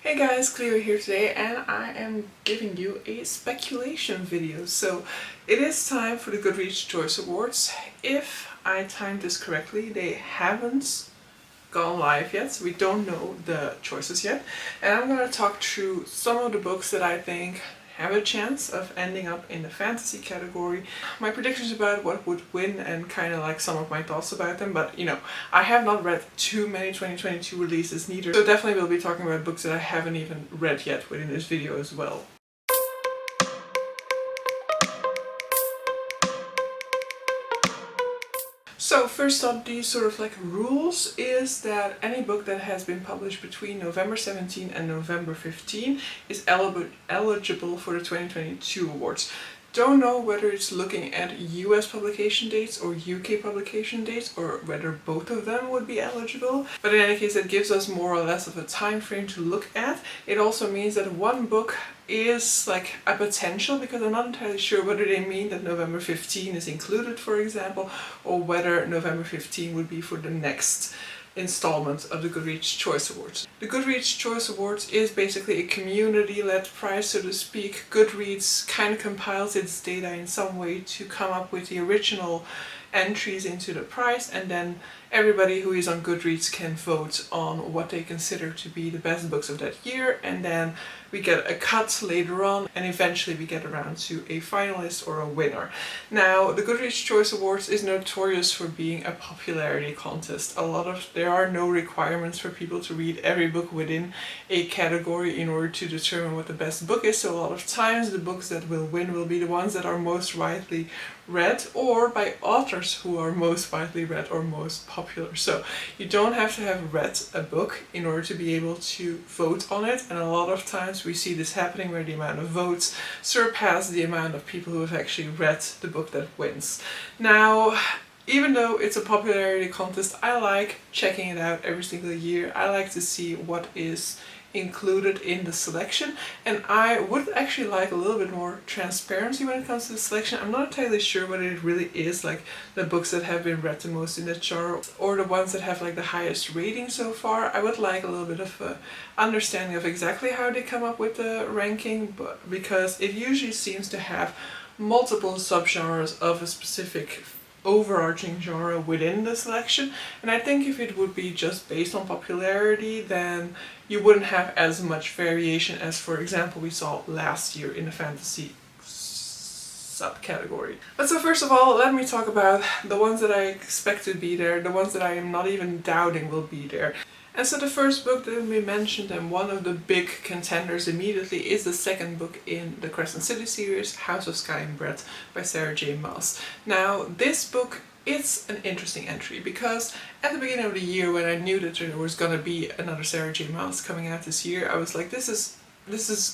Hey guys, Cleo here today, and I am giving you a speculation video. So it is time for the Goodreads Choice Awards. If I timed this correctly, they haven't gone live yet, so we don't know the choices yet. And I'm going to talk through some of the books that I think have a chance of ending up in the fantasy category, my predictions about what would win, and kind of like some of my thoughts about them. But you know, I have not read too many 2022 releases neither, so definitely we'll be talking about books that I haven't even read yet within this video as well. So first up, these sort of like rules is that any book that has been published between November 17 and November 15 is eligible for the 2022 awards. Don't know whether it's looking at US publication dates or UK publication dates, or whether both of them would be eligible. But in any case, it gives us more or less of a time frame to look at. It also means that one book is like a potential, because I'm not entirely sure whether they mean that November 15 is included, for example, or whether November 15 would be for the next installment of the Goodreads Choice Awards. The Goodreads Choice Awards is basically a community-led prize, so to speak. Goodreads kind of compiles its data in some way to come up with the original entries into the prize, and then everybody who is on Goodreads can vote on what they consider to be the best books of that year, and then we get a cut later on, and eventually we get around to a finalist or a winner. Now, the Goodreads Choice Awards is notorious for being a popularity contest. There are no requirements for people to read every book within a category in order to determine what the best book is, so a lot of times the books that will win will be the ones that are most widely read, or by authors who are most widely read or most popular. So you don't have to have read a book in order to be able to vote on it, and a lot of times we see this happening where the amount of votes surpass the amount of people who have actually read the book that wins. Now, even though it's a popularity contest, I like checking it out every single year. I like to see what is included in the selection, and I would actually like a little bit more transparency when it comes to the selection. I'm not entirely sure whether it really is like the books that have been read the most in the genre, or the ones that have like the highest rating so far. I would like a little bit of a understanding of exactly how they come up with the ranking, but because it usually seems to have multiple subgenres of a specific overarching genre within the selection, and I think if it would be just based on popularity, then you wouldn't have as much variation as, for example, we saw last year in the fantasy subcategory. But so first of all, let me talk about the ones that I expect to be there, the ones that I am not even doubting will be there. And so the first book that we mentioned, and one of the big contenders immediately, is the second book in the Crescent City series, House of Sky and Bread by Sarah J. Maas. Now, this book, it's an interesting entry, because at the beginning of the year, when I knew that there was gonna be another Sarah J. Maas coming out this year, I was like, this is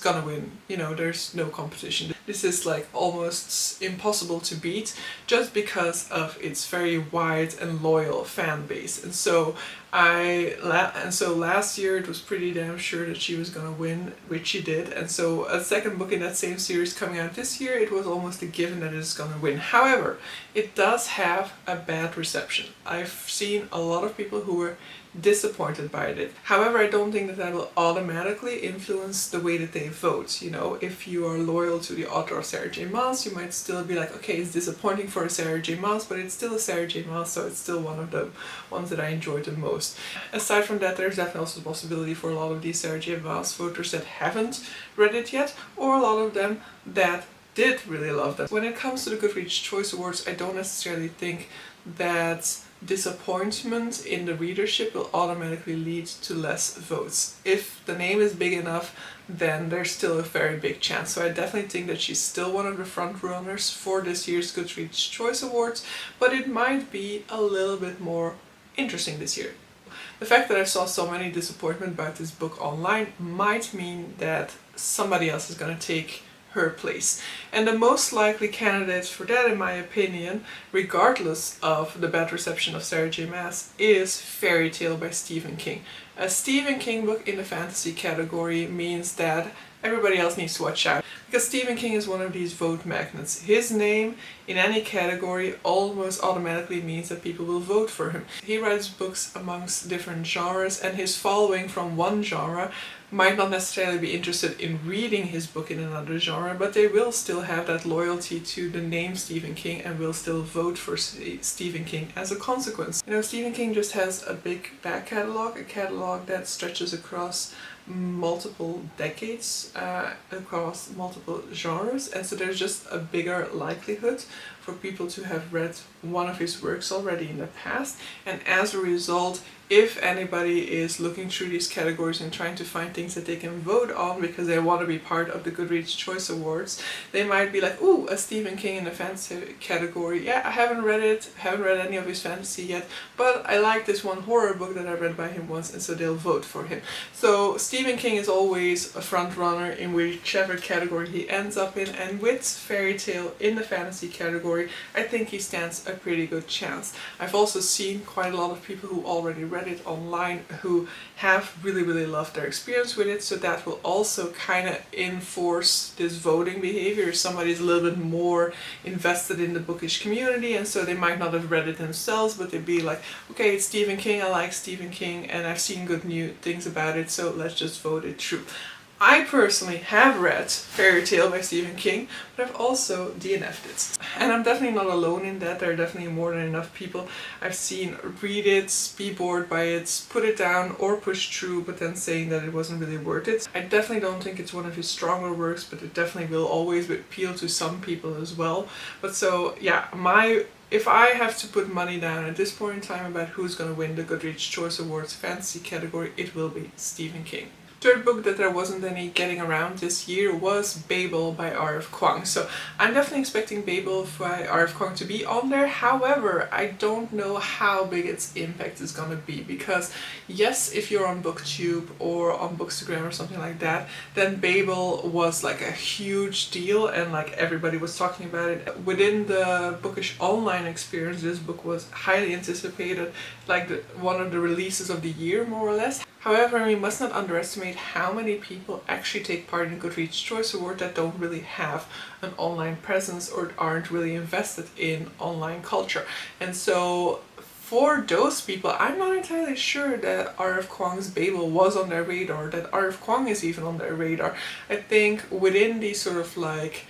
gonna win, you know, there's no competition. This is like almost impossible to beat, just because of its very wide and loyal fan base. And so last year it was pretty damn sure that she was gonna win, which she did. And so a second book in that same series coming out this year, it was almost a given that it's gonna win. However, it does have a bad reception. I've seen a lot of people who were disappointed by it. However, I don't think that will automatically influence the way that they vote. You know, if you are loyal to the author of Sarah J. Maas, you might still be like, okay, it's disappointing for a Sarah J. Maas, but it's still a Sarah J. Maas, so it's still one of the ones that I enjoyed the most. Aside from that, there's definitely also the possibility for a lot of these Sarah J. Maas voters that haven't read it yet, or a lot of them that did really love them. When it comes to the Goodreads Choice Awards, I don't necessarily think that disappointment in the readership will automatically lead to less votes. If the name is big enough, then there's still a very big chance. So I definitely think that she's still one of the front runners for this year's Goodreads Choice Awards, but it might be a little bit more interesting this year. The fact that I saw so many disappointment about this book online might mean that somebody else is going to take her place. And the most likely candidate for that, in my opinion, regardless of the bad reception of Sarah J. Maas, is Fairy Tale by Stephen King. A Stephen King book in the fantasy category means that everybody else needs to watch out, because Stephen King is one of these vote magnets. His name in any category almost automatically means that people will vote for him. He writes books amongst different genres, and his following from one genre might not necessarily be interested in reading his book in another genre, but they will still have that loyalty to the name Stephen King and will still vote for Stephen King as a consequence. You know, Stephen King just has a big back catalog, a catalog that stretches across multiple decades, across multiple genres, and so there's just a bigger likelihood for people to have read one of his works already in the past, and as a result, if anybody is looking through these categories and trying to find things that they can vote on because they want to be part of the Goodreads Choice Awards, they might be like, ooh, a Stephen King in the fantasy category. Yeah, I haven't read it, haven't read any of his fantasy yet, but I like this one horror book that I read by him once, and so they'll vote for him. So Stephen King is always a front runner in whichever category he ends up in, and with fairy tale in the fantasy category, I think he stands a pretty good chance. I've also seen quite a lot of people who already read it online who have really loved their experience with it, so that will also kind of enforce this voting behavior. If somebody's a little bit more invested in the bookish community, and so they might not have read it themselves, but they'd be like, okay, it's Stephen King, I like Stephen King, and I've seen good new things about it, so let's just vote it through. I personally have read Fairy Tale by Stephen King, but I've also DNF'd it. And I'm definitely not alone in that. There are definitely more than enough people I've seen read it, be bored by it, put it down or push through, but then saying that it wasn't really worth it. I definitely don't think it's one of his stronger works, but it definitely will always appeal to some people as well. But so yeah, if I have to put money down at this point in time about who's going to win the Goodreads Choice Awards fantasy category, it will be Stephen King. Third book that there wasn't any getting around this year was Babel by R.F. Kuang. So I'm definitely expecting Babel by R.F. Kuang to be on there. However, I don't know how big its impact is gonna be, because yes, if you're on BookTube or on Bookstagram or something like that, then Babel was like a huge deal and like everybody was talking about it. Within the bookish online experience, this book was highly anticipated, like one of the releases of the year more or less. However, we must not underestimate how many people actually take part in Goodreads Choice Award that don't really have an online presence or aren't really invested in online culture. And so for those people, I'm not entirely sure that R.F. Kuang's Babel was on their radar, that R.F. Kuang is even on their radar. I think within the sort of like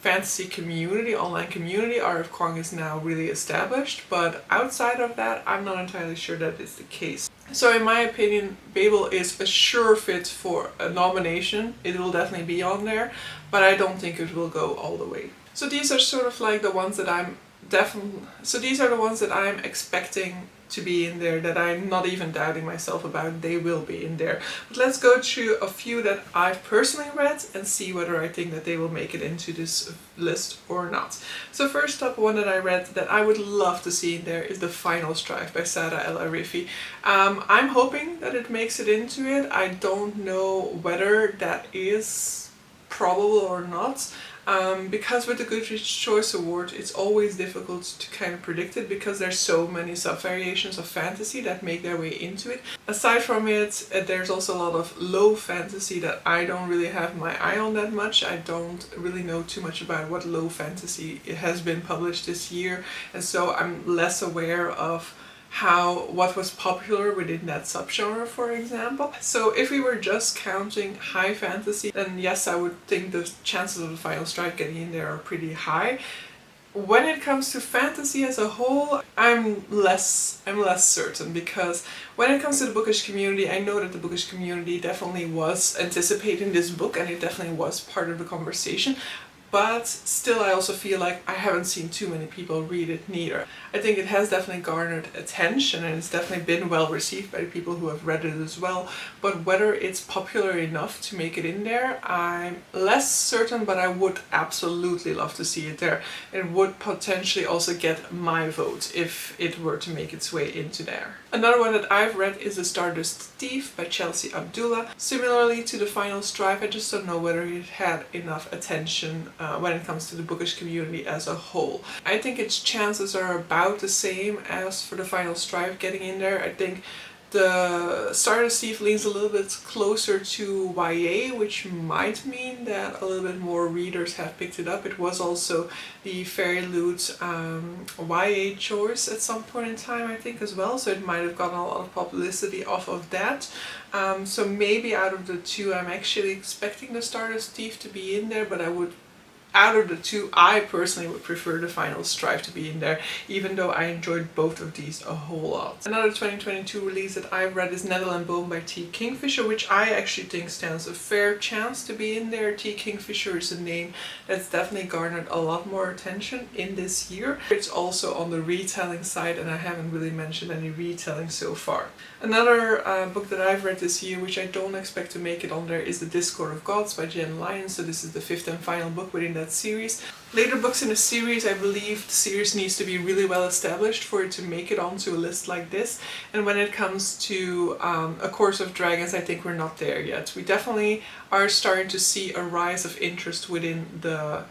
fantasy community, online community, R.F. Kuang is now really established, but outside of that, I'm not entirely sure that is the case. So in my opinion, Babel is a sure fit for a nomination. It will definitely be on there, but I don't think it will go all the way. So these are sort of like the ones that these are the ones that I'm expecting to be in there, that I'm not even doubting myself about. They will be in there. But let's go through a few that I've personally read and see whether I think that they will make it into this list or not. So first up, one that I read that I would love to see in there is The Final Strife by Sara El-Arifi. I'm hoping that it makes it into it. I don't know whether that is probable or not. Because with the Goodreads Choice Award, it's always difficult to kind of predict it because there's so many sub-variations of fantasy that make their way into it. Aside from it, there's also a lot of low fantasy that I don't really have my eye on that much. I don't really know too much about what low fantasy has been published this year, and so I'm less aware of what was popular within that subgenre, for example. So if we were just counting high fantasy, then yes, I would think the chances of The Final Strife getting in there are pretty high. When it comes to fantasy as a whole, I'm less certain, because when it comes to the bookish community, I know that the bookish community definitely was anticipating this book and it definitely was part of the conversation. But still, I also feel like I haven't seen too many people read it neither. I think it has definitely garnered attention and it's definitely been well received by the people who have read it as well. But whether it's popular enough to make it in there, I'm less certain, but I would absolutely love to see it there. It would potentially also get my vote if it were to make its way into there. Another one that I've read is The Stardust Thief by Chelsea Abdullah. Similarly to The Final Strife, I just don't know whether it had enough attention when it comes to the bookish community as a whole. I think its chances are about the same as for The Final Strife getting in there. I think The Stardust Thief leans a little bit closer to YA, which might mean that a little bit more readers have picked it up. It was also the Fairy Loot YA choice at some point in time, I think, as well, so it might have gotten a lot of publicity off of that. So maybe out of the two, I'm actually expecting the Stardust Thief to be in there, but out of the two, I personally would prefer the Final Strife to be in there, even though I enjoyed both of these a whole lot. Another 2022 release that I've read is Netherland Bone by T. Kingfisher, which I actually think stands a fair chance to be in there. T. Kingfisher is a name that's definitely garnered a lot more attention in this year. It's also on the retelling side, and I haven't really mentioned any retelling so far. Another book that I've read this year, which I don't expect to make it on there, is The Discord of Gods by Jen Lyon. So this is the 5th and final book within that series. Later books in the series, I believe the series needs to be really well established for it to make it onto a list like this. And when it comes to A Course of Dragons, I think we're not there yet. We definitely are starting to see a rise of interest within the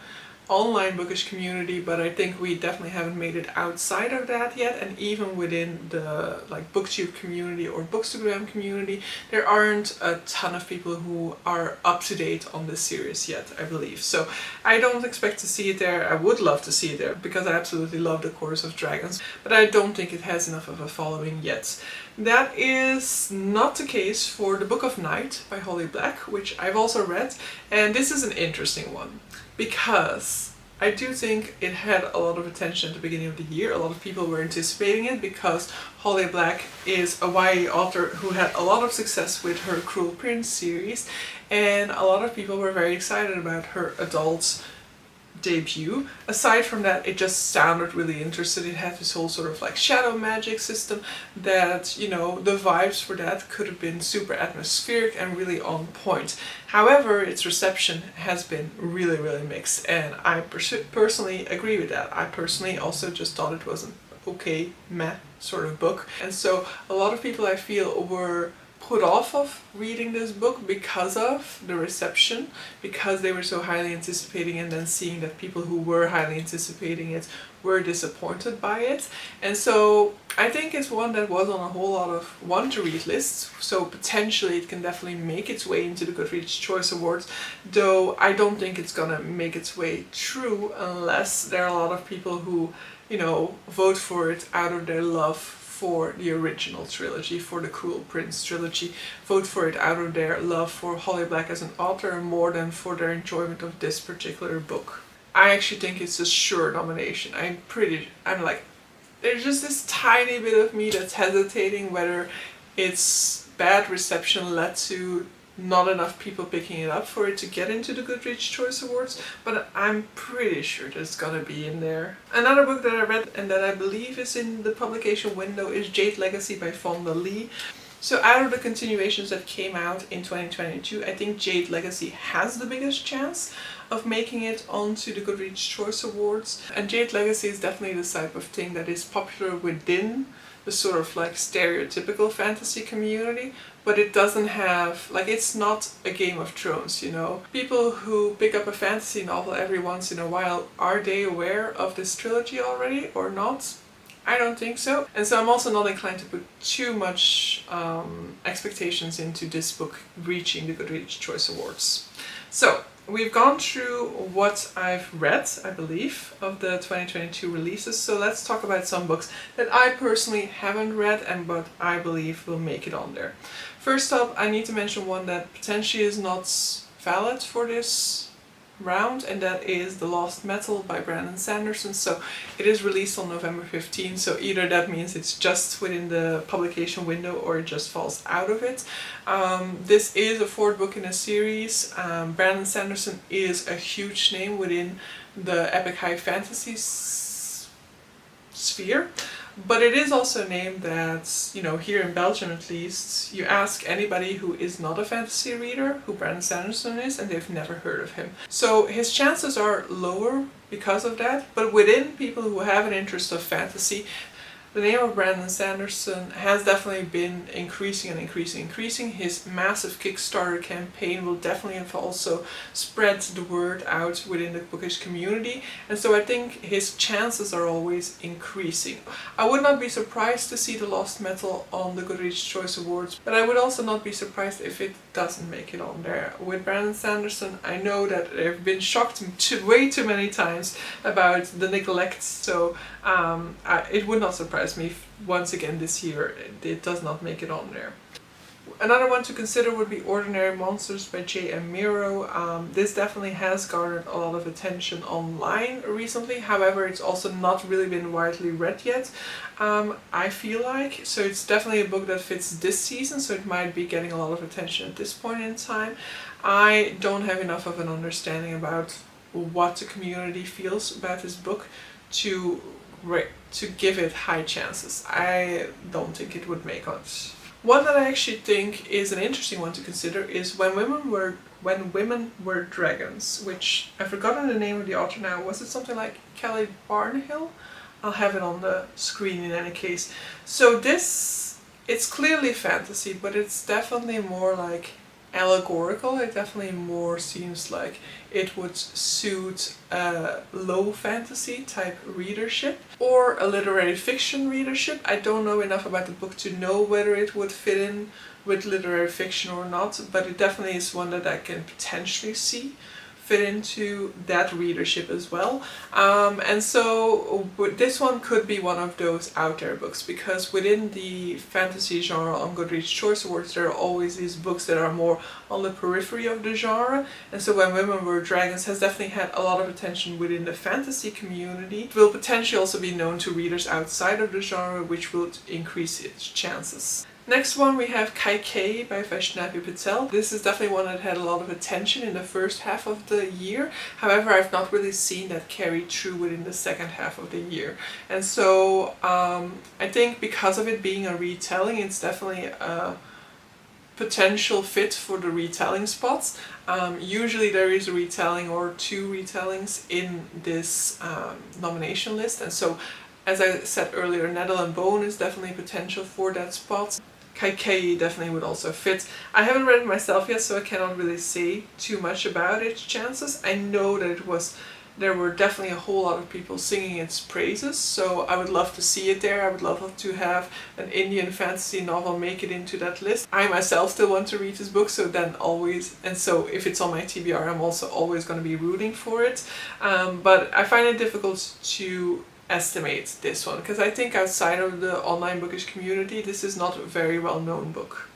online bookish community, but I think we definitely haven't made it outside of that yet, and even within the booktube community or bookstagram community, there aren't a ton of people who are up to date on this series yet, I believe. So I don't expect to see it there. I would love to see it there because I absolutely love The Course of Dragons, but I don't think it has enough of a following yet. That is not the case for The Book of Night by Holly Black, which I've also read, and this is an interesting one, because I do think it had a lot of attention at the beginning of the year. A lot of people were anticipating it because Holly Black is a YA author who had a lot of success with her Cruel Prince series, and a lot of people were very excited about her adult debut. Aside from that, it just sounded really interesting. It had this whole sort of shadow magic system that, you know, the vibes for that could have been super atmospheric and really on point. However, its reception has been really, really mixed, and I personally agree with that. I personally also just thought it was an okay, meh sort of book. And so a lot of people, I feel, were put off of reading this book because of the reception, because they were so highly anticipating, and then seeing that people who were highly anticipating it were disappointed by it. And so I think it's one that was on a whole lot of want to read lists, so potentially it can definitely make its way into the Goodreads Choice Awards, though I don't think it's gonna make its way through unless there are a lot of people who, you know, vote for it out of their love for the original trilogy, for the Cruel Prince trilogy, vote for it out of their love for Holly Black as an author more than for their enjoyment of this particular book. I actually think it's a sure nomination. I'm like, there's just this tiny bit of me that's hesitating whether its bad reception led to not enough people picking it up for it to get into the Goodreads Choice Awards, but I'm pretty sure that it's gonna be in there. Another book that I read and that I believe is in the publication window is Jade Legacy by Fonda Lee. So out of the continuations that came out in 2022, I think Jade Legacy has the biggest chance of making it onto the Goodreads Choice Awards. And Jade Legacy is definitely the type of thing that is popular within the sort of stereotypical fantasy community, but it doesn't have, it's not a Game of Thrones, you know. People who pick up a fantasy novel every once in a while, are they aware of this trilogy already or not? I don't think so. And so I'm also not inclined to put too much expectations into this book reaching the Goodreads Choice Awards. So we've gone through what I've read, I believe, of the 2022 releases, so let's talk about some books that I personally haven't read and but I believe will make it on there. First up, I need to mention one that potentially is not valid for this round, and that is The Lost Metal by Brandon Sanderson. So it is released on November 15, so either that means it's just within the publication window or it just falls out of it. This is a fourth book in a series. Brandon Sanderson is a huge name within the epic high fantasy sphere. But it is also a name that, you know, here in Belgium at least, you ask anybody who is not a fantasy reader who Brandon Sanderson is and they've never heard of him. So his chances are lower because of that, but within people who have an interest of fantasy, The name of Brandon Sanderson has definitely been increasing and increasing. His massive Kickstarter campaign will definitely have also spread the word out within the bookish community, and so I think his chances are always increasing. I would not be surprised to see The Lost Metal on the Goodreads Choice Awards, but I would also not be surprised if it doesn't make it on there. With Brandon Sanderson, I know that I've been shocked way too many times about the neglect, so it would not surprise me if once again this year it does not make it on there. Another one to consider would be Ordinary Monsters by J.M. Miro. This definitely has garnered a lot of attention online recently, however it's also not really been widely read yet, I feel like. So it's definitely a book that fits this season, so it might be getting a lot of attention at this point in time. I don't have enough of an understanding about what the community feels about this book to give it high chances. I don't think it would make it. One that I actually think is an interesting one to consider is When Women Were Dragons, which I've forgotten the name of the author now. Was it something like Kelly Barnhill? I'll have it on the screen in any case. So this, it's clearly fantasy, but it's definitely more like allegorical. It definitely more seems like it would suit a low fantasy type readership or a literary fiction readership. I don't know enough about the book to know whether it would fit in with literary fiction or not, but it definitely is one that I can potentially see fit into that readership as well. And so this one could be one of those out there books, because within the fantasy genre on Goodreads Choice Awards there are always these books that are more on the periphery of the genre, and so When Women Were Dragons has definitely had a lot of attention within the fantasy community. It will potentially also be known to readers outside of the genre, which will increase its chances. Next one we have Kai by Vaishnavi Patel. This is definitely one that had a lot of attention in the first half of the year. However, I've not really seen that carry through within the second half of the year. And so I think because of it being a retelling, it's definitely a potential fit for the retelling spots. Usually there is a retelling or two retellings in this nomination list, and so as I said earlier, Nettle and Bone is definitely potential for that spot. Kai definitely would also fit. I haven't read it myself yet, so I cannot really say too much about its chances. I know that there were definitely a whole lot of people singing its praises, so I would love to see it there. I would love to have an Indian fantasy novel make it into that list. I myself still want to read this book, so if it's on my TBR, I'm also always going to be rooting for it. But I find it difficult to estimate this one, because I think outside of the online bookish community this is not a very well known book.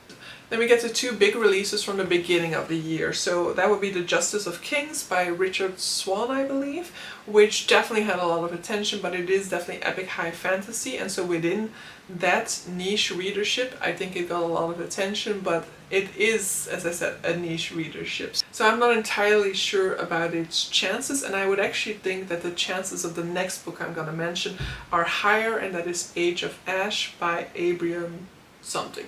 Then we get the two big releases from the beginning of the year. So that would be The Justice of Kings by Richard Swan, I believe, which definitely had a lot of attention, but it is definitely epic high fantasy, and so within that niche readership I think it got a lot of attention, but it is, as I said, a niche readership. So I'm not entirely sure about its chances, and I would actually think that the chances of the next book I'm going to mention are higher, and that is Age of Ash by Abraham something.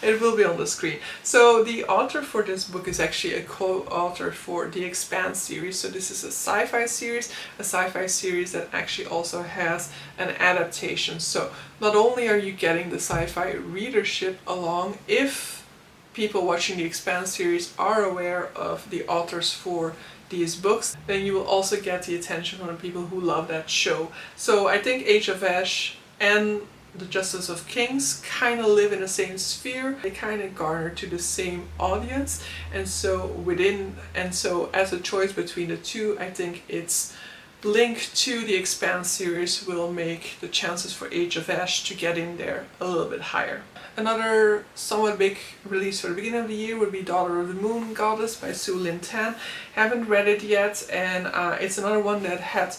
It will be on the screen. So the author for this book is actually a co-author for the Expanse series. So this is a sci-fi series that actually also has an adaptation. So not only are you getting the sci-fi readership along, if people watching the Expanse series are aware of the authors for these books, then you will also get the attention from the people who love that show. So I think Age of Ash and The Justice of Kings kind of live in the same sphere. They kind of garner to the same audience, and so as a choice between the two, I think its link to the Expanse series will make the chances for Age of Ash to get in there a little bit higher. Another somewhat big release for the beginning of the year would be Daughter of the Moon Goddess by Su Lin Tan. Haven't read it yet, and it's another one that had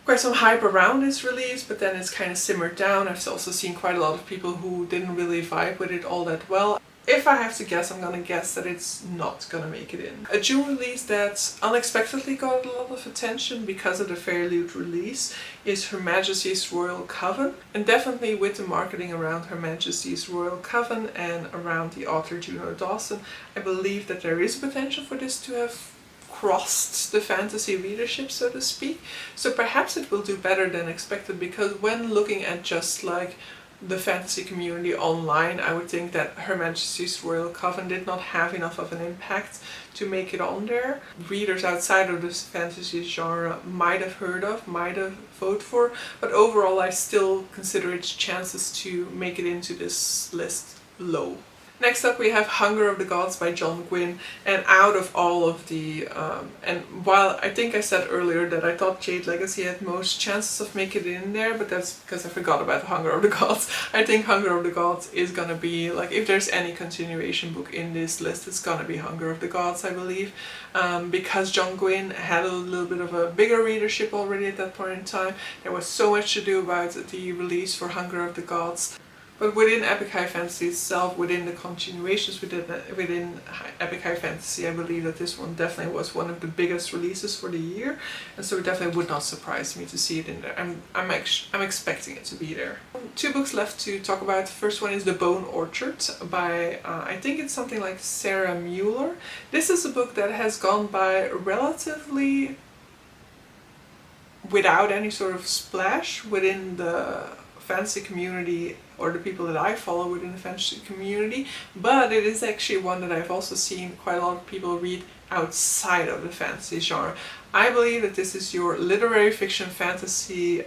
quite some hype around its release, but then it's kind of simmered down. I've also seen quite a lot of people who didn't really vibe with it all that well. If I have to guess, I'm gonna guess that it's not gonna make it in. A June release that unexpectedly got a lot of attention because of the fairly late release is Her Majesty's Royal Coven, and definitely with the marketing around Her Majesty's Royal Coven and around the author Juno Dawson, I believe that there is potential for this to have crossed the fantasy readership, so to speak. So perhaps it will do better than expected, because when looking at just like the fantasy community online, I would think that Her Majesty's Royal Coven did not have enough of an impact to make it on there. Readers outside of this fantasy genre might have heard of, might have voted for, but overall I still consider its chances to make it into this list low. Next up we have Hunger of the Gods by John Gwynne, and out of all of the, and while I think I said earlier that I thought Jade Legacy had most chances of making it in there, but that's because I forgot about Hunger of the Gods. I think Hunger of the Gods is gonna be, like, if there's any continuation book in this list, it's gonna be Hunger of the Gods, I believe, because John Gwynne had a little bit of a bigger readership already at that point in time. There was so much to do about the release for Hunger of the Gods. But within Epic High Fantasy itself, within the continuations within Epic High Fantasy, I believe that this one definitely was one of the biggest releases for the year, and so it definitely would not surprise me to see it in there. I'm expecting it to be there. Two books left to talk about. The first one is The Bone Orchard by, I think it's something like Sarah Mueller. This is a book that has gone by relatively without any sort of splash within the fantasy community, or the people that I follow within the fantasy community, but it is actually one that I've also seen quite a lot of people read outside of the fantasy genre. I believe that this is your literary fiction fantasy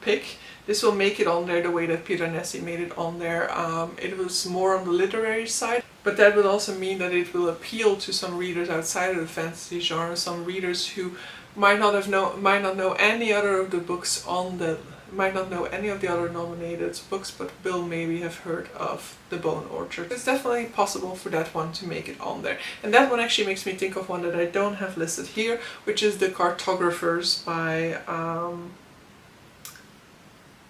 pick. This will make it on there the way that Peter Nessie made it on there. It was more on the literary side, but that will also mean that it will appeal to some readers outside of the fantasy genre, some readers who might not know any other of the books on the might not know any of the other nominated books, but will maybe have heard of The Bone Orchard. It's definitely possible for that one to make it on there. And that one actually makes me think of one that I don't have listed here, which is The Cartographers by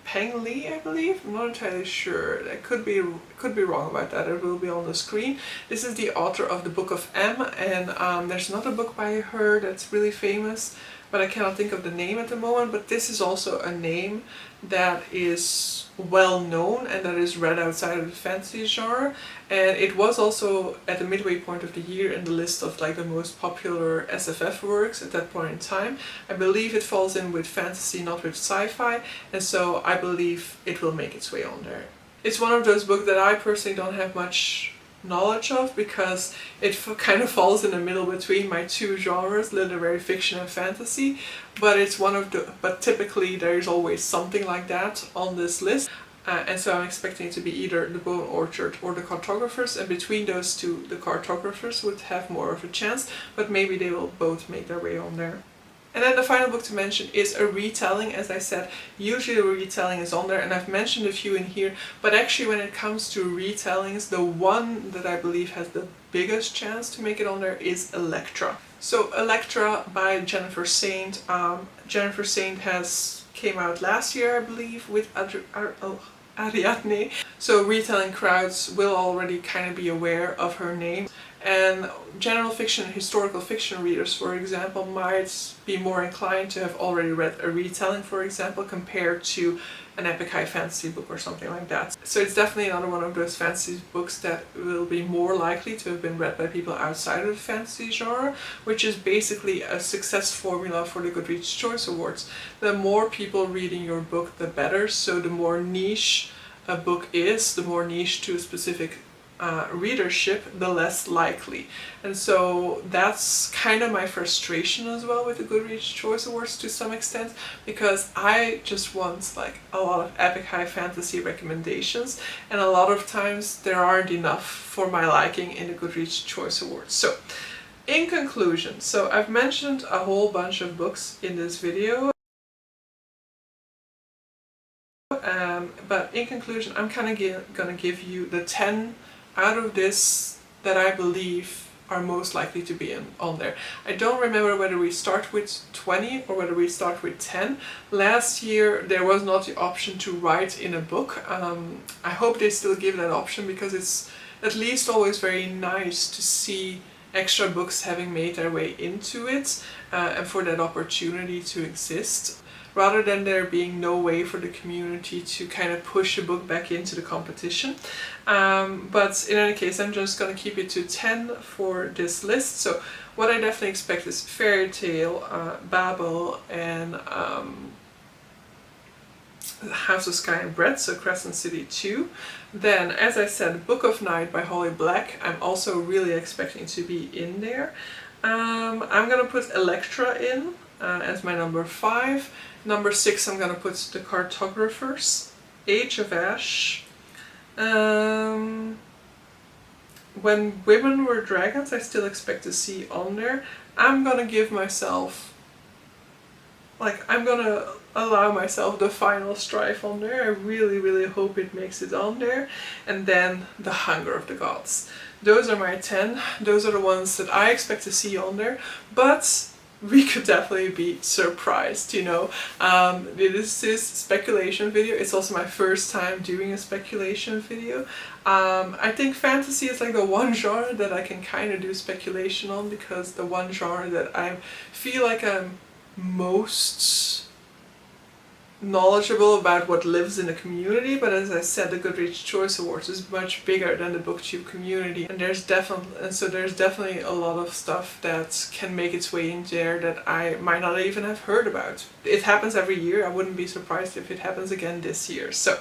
Peng Li, I believe. I'm not entirely sure. I could be wrong about that. It will be on the screen. This is the author of the Book of M, and there's another book by her that's really famous, but I cannot think of the name at the moment. But this is also a name that is well known and that is read outside of the fantasy genre, and it was also at the midway point of the year in the list of like the most popular SFF works at that point in time. I believe it falls in with fantasy, not with sci-fi, and so I believe it will make its way on there. It's one of those books that I personally don't have much knowledge of, because it kind of falls in the middle between my two genres, literary fiction and fantasy, but it's but typically there's always something like that on this list, and so I'm expecting it to be either The Bone Orchard or The Cartographers, and between those two The Cartographers would have more of a chance, but maybe they will both make their way on there. And then the final book to mention is a retelling. As I said, usually a retelling is on there, and I've mentioned a few in here, but actually when it comes to retellings, the one that I believe has the biggest chance to make it on there is Electra. So Electra by Jennifer Saint. Jennifer Saint came out last year, I believe, with Ariadne. So retelling crowds will already kind of be aware of her name. And general fiction and historical fiction readers, for example, might be more inclined to have already read a retelling, for example, compared to an epic high fantasy book or something like that. So it's definitely another one of those fantasy books that will be more likely to have been read by people outside of the fantasy genre, which is basically a success formula for the Goodreads Choice Awards. The more people reading your book, the better. So the more niche a book is, the more niche to a specific readership, the less likely. And so that's kind of my frustration as well with the Goodreads Choice Awards to some extent, because I just want like a lot of epic high fantasy recommendations, and a lot of times there aren't enough for my liking in the Goodreads Choice Awards. So in conclusion, so I've mentioned a whole bunch of books in this video, but in conclusion I'm kind of gonna give you the 10 out of this that I believe are most likely to be on there. I don't remember whether we start with 20 or whether we start with 10. Last year there was not the option to write in a book. I hope they still give that option, because it's at least always very nice to see extra books having made their way into it, and for that opportunity to exist, rather than there being no way for the community to kind of push a book back into the competition. But in any case, I'm just going to keep it to 10 for this list. So what I definitely expect is Fairy Tale, Babel, and House of Sky and Bread, so Crescent City 2. Then, as I said, Book of Night by Holly Black, I'm also really expecting to be in there. I'm gonna put Electra in as my number 5. Number 6, I'm gonna put The Cartographers, Age of Ash. When Women Were Dragons, I still expect to see on there. I'm gonna give myself, I'm gonna allow myself the Final Strife on there. I really hope it makes it on there. And then The Hunger of the Gods. Those are my 10. Those are the ones that I expect to see on there. But we could definitely be surprised, you know. This is speculation video. It's also my first time doing a speculation video. I think fantasy is like the one genre that I can kind of do speculation on, because the one genre that I feel like I'm most knowledgeable about what lives in the community. But as I said, the Goodreads Choice Awards is much bigger than the BookTube community, and there's definitely a lot of stuff that can make its way in there that I might not even have heard about. It happens every year. I wouldn't be surprised if it happens again this year. So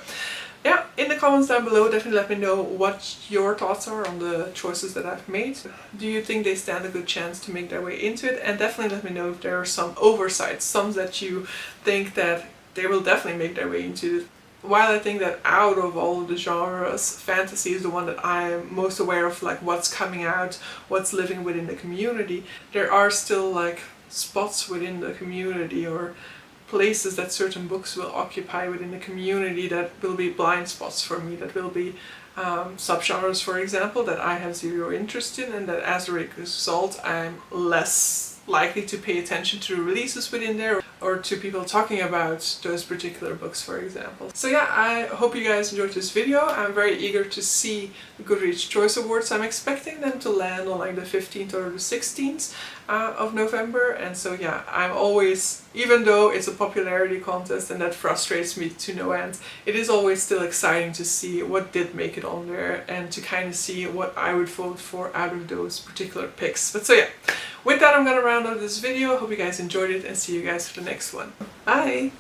yeah, in the comments down below, definitely let me know what your thoughts are on the choices that I've made. Do you think they stand a good chance to make their way into it? And definitely let me know if there are some oversights, some that you think that they will definitely make their way into it. While I think that out of all of the genres, fantasy is the one that I'm most aware of, like what's coming out, what's living within the community, there are still like spots within the community or places that certain books will occupy within the community that will be blind spots for me, that will be subgenres, for example, that I have zero interest in, and that as a result I'm less likely to pay attention to the releases within there or to people talking about those particular books, for example. So yeah, I hope you guys enjoyed this video. I'm very eager to see the Goodreads Choice Awards. I'm expecting them to land on like the 15th or the 16th of November, and so yeah, I'm always, even though it's a popularity contest and that frustrates me to no end, it is always still exciting to see what did make it on there and to kind of see what I would vote for out of those particular picks. But so yeah, with that, I'm gonna round up this video. Hope you guys enjoyed it and see you guys for the next one. Bye!